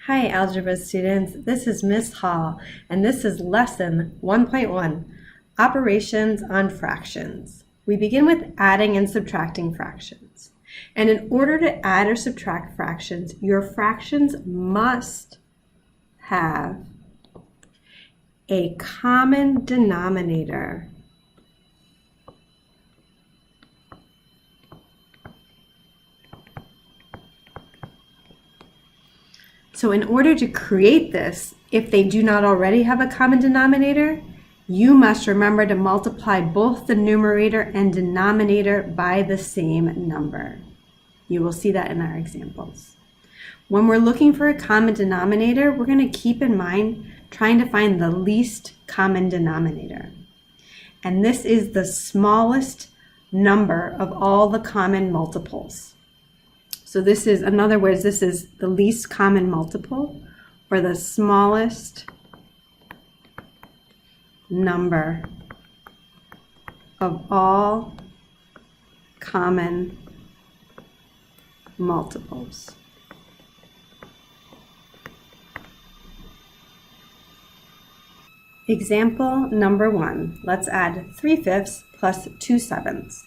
Hi, algebra students. This is Miss Hall, and this is lesson 1.1, operations on fractions. We begin with adding and subtracting fractions. And in order to add or subtract fractions, your fractions must have a common denominator. So in order to create this, if they do not already have a common denominator, you must remember to multiply both the numerator and denominator by the same number. You will see that in our examples. When we're looking for a common denominator, we're going to keep in mind trying to find the least common denominator. And this is the smallest number of all the common multiples. So this is, in other words, this is the least common multiple, or the smallest number of all common multiples. Example number 1. Let's add 3/5 plus 2/7.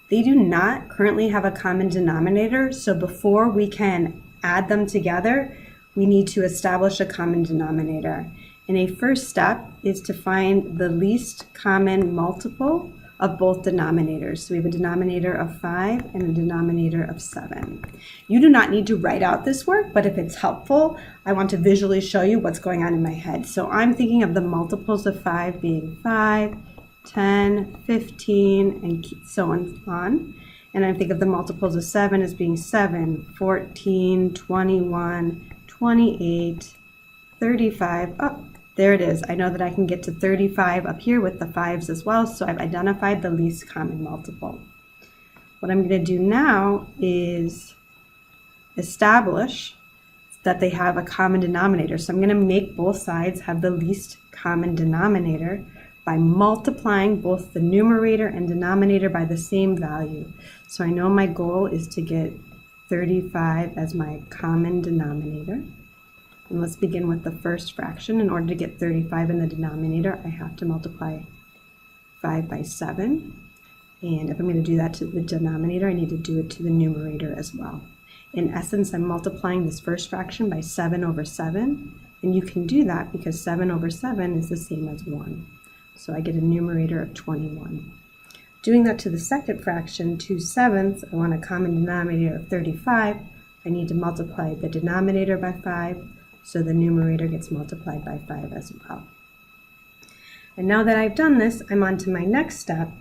They do not currently have a common denominator, so before we can add them together, we need to establish a common denominator. And a first step is to find the least common multiple of both denominators. So we have a denominator of 5 and a denominator of 7. You do not need to write out this work, but if it's helpful, I want to visually show you what's going on in my head. So I'm thinking of the multiples of 5 being 5, 10, 15, and so on. And I think of the multiples of 7 as being 7, 14, 21, 28, 35. Oh, there it is. I know that I can get to 35 up here with the 5s as well, so I've identified the least common multiple. What I'm going to do now is establish that they have a common denominator. So I'm going to make both sides have the least common denominator by multiplying both the numerator and denominator by the same value. So I know my goal is to get 35 as my common denominator. And let's begin with the first fraction. In order to get 35 in the denominator, I have to multiply 5 by 7. And if I'm going to do that to the denominator, I need to do it to the numerator as well. In essence, I'm multiplying this first fraction by 7 over 7. And you can do that because 7 over 7 is the same as 1. So I get a numerator of 21. Doing that to the second fraction, 2/7, I want a common denominator of 35. I need to multiply the denominator by 5, so the numerator gets multiplied by 5 as well. And now that I've done this, I'm on to my next step,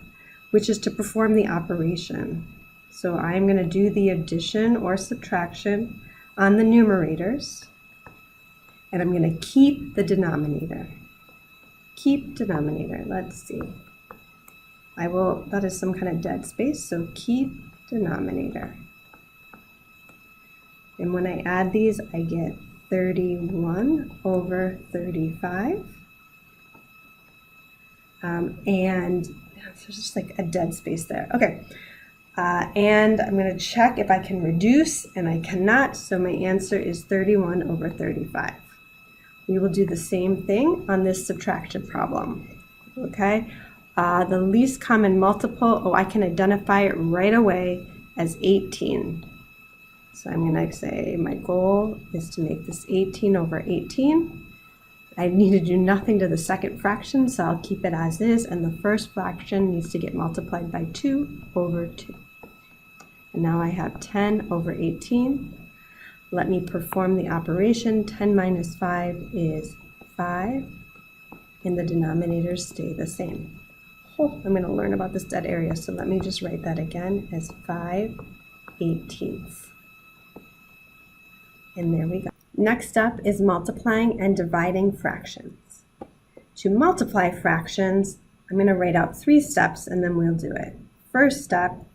which is to perform the operation. So I'm going to do the addition or subtraction on the numerators, and I'm going to keep the denominator. Keep denominator. Let's see. That is some kind of dead space, so keep denominator. And when I add these, I get 31 over 35. And there's just like a dead space there. Okay. And I'm going to check if I can reduce, and I cannot, so my answer is 31 over 35. We will do the same thing on this subtraction problem, okay? The least common multiple, I can identify it right away as 18. So I'm going to say my goal is to make this 18 over 18. I need to do nothing to the second fraction, so I'll keep it as is, and the first fraction needs to get multiplied by 2 over 2. And now I have 10 over 18. Let me perform the operation. 10 minus 5 is 5, and the denominators stay the same. I'm going to learn about this dead area, so let me just write that again as 5/18. And there we go. Next up is multiplying and dividing fractions. To multiply fractions, I'm going to write out 3 steps, and then we'll do it. First step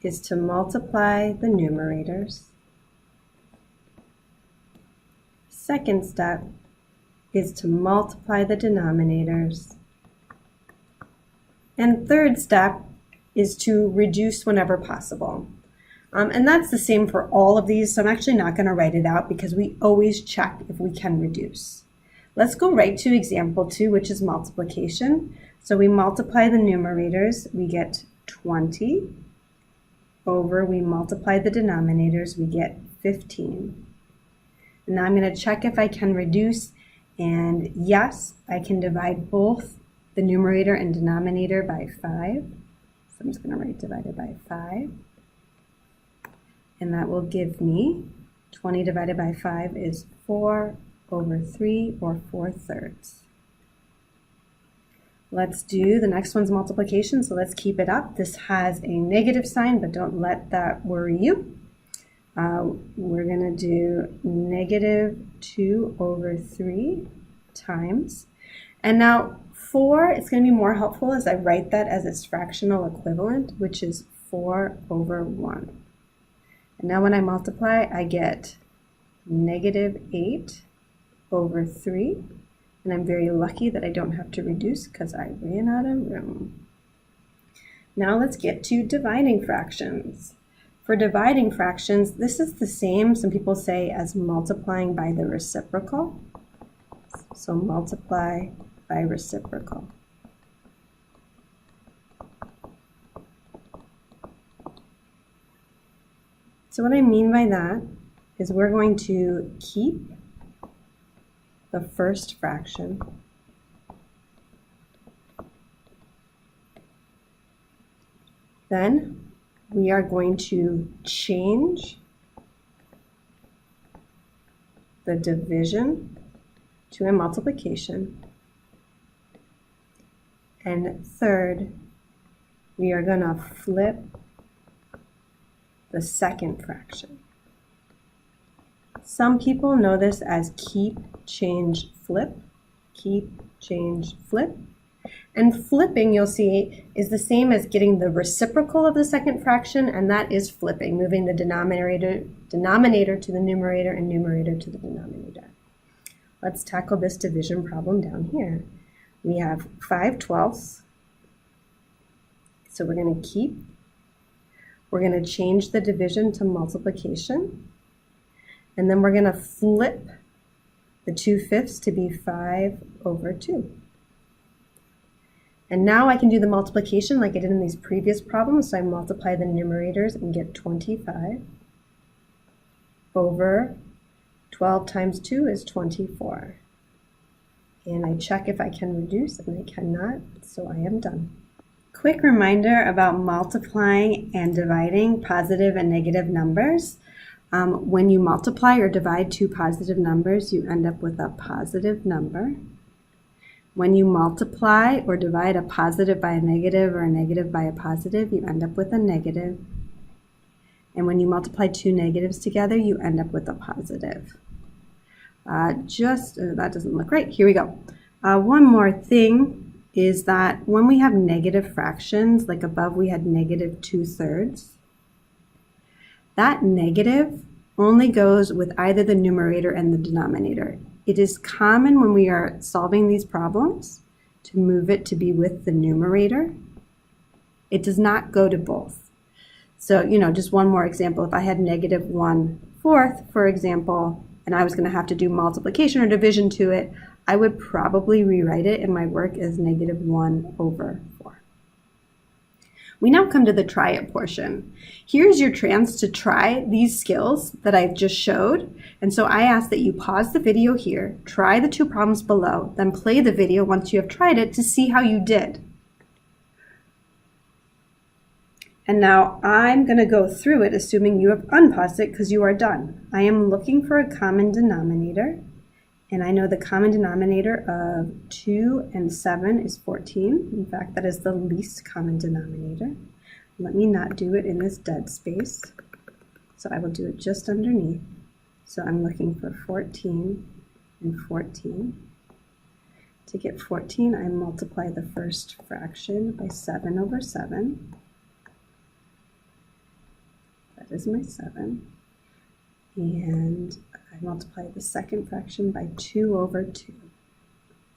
is to multiply the numerators. Second step is to multiply the denominators. And third step is to reduce whenever possible. And that's the same for all of these, so I'm actually not going to write it out because we always check if we can reduce. Let's go right to example 2, which is multiplication. So we multiply the numerators, we get 20 over, we multiply the denominators, we get 15. And now I'm going to check if I can reduce, and yes, I can divide both the numerator and denominator by 5. So I'm just going to write divided by 5. And that will give me 20 divided by 5 is 4 over 3, or 4/3. Let's do the next one's multiplication, so let's keep it up. This has a negative sign, but don't let that worry you. We're going to do negative 2 over 3 times. And now 4, it's going to be more helpful as I write that as its fractional equivalent, which is 4 over 1. And now when I multiply, I get negative 8 over 3. And I'm very lucky that I don't have to reduce because I ran out of room. Now let's get to dividing fractions. For dividing fractions, this is the same, some people say, as multiplying by the reciprocal. So multiply by reciprocal. So what I mean by that is we're going to keep the first fraction then we are going to change the division to a multiplication, and third, we are going to flip the second fraction. Some people know this as keep, change, flip. Keep, change, flip. And flipping, you'll see, is the same as getting the reciprocal of the second fraction, and that is flipping, moving the denominator to the numerator and numerator to the denominator. Let's tackle this division problem down here. We have 5/12. So we're going to keep. We're going to change the division to multiplication. And then we're going to flip the 2/5 to be 5 over 2. And now I can do the multiplication like I did in these previous problems. So I multiply the numerators and get 25 over 12 times 2 is 24. And I check if I can reduce, and I cannot, so I am done. Quick reminder about multiplying and dividing positive and negative numbers. When you multiply or divide two positive numbers, you end up with a positive number. When you multiply or divide a positive by a negative or a negative by a positive, you end up with a negative. And when you multiply two negatives together, you end up with a positive. That doesn't look right. Here we go. One more thing is that when we have negative fractions, like above we had negative 2/3, that negative only goes with either the numerator and the denominator. It is common when we are solving these problems to move it to be with the numerator. It does not go to both. So, just one more example. If I had negative 1/4, for example, and I was going to have to do multiplication or division to it, I would probably rewrite it in my work as negative 1 over 4. We now come to the try it portion. Here's your chance to try these skills that I've just showed. And so I ask that you pause the video here, try the two problems below, then play the video once you have tried it to see how you did. And now I'm going to go through it assuming you have unpaused it because you are done. I am looking for a common denominator. And I know the common denominator of 2 and 7 is 14. In fact, that is the least common denominator. Let me not do it in this dead space. So I will do it just underneath. So I'm looking for 14 and 14. To get 14, I multiply the first fraction by 7 over 7. That is my 7. And I multiply the second fraction by 2 over 2.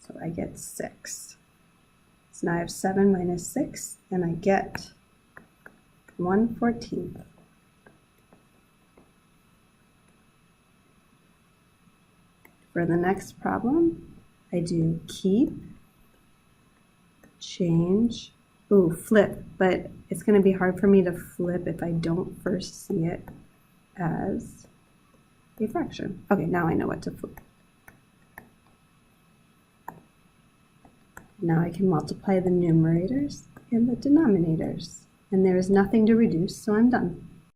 So I get 6. So now I have 7 minus 6, and I get 1/14. For the next problem, I do keep, change, ooh, flip, but it's going to be hard for me to flip if I don't first see it as a fraction. Okay, now I know what to flip. Now I can multiply the numerators and the denominators. And there is nothing to reduce, so I'm done.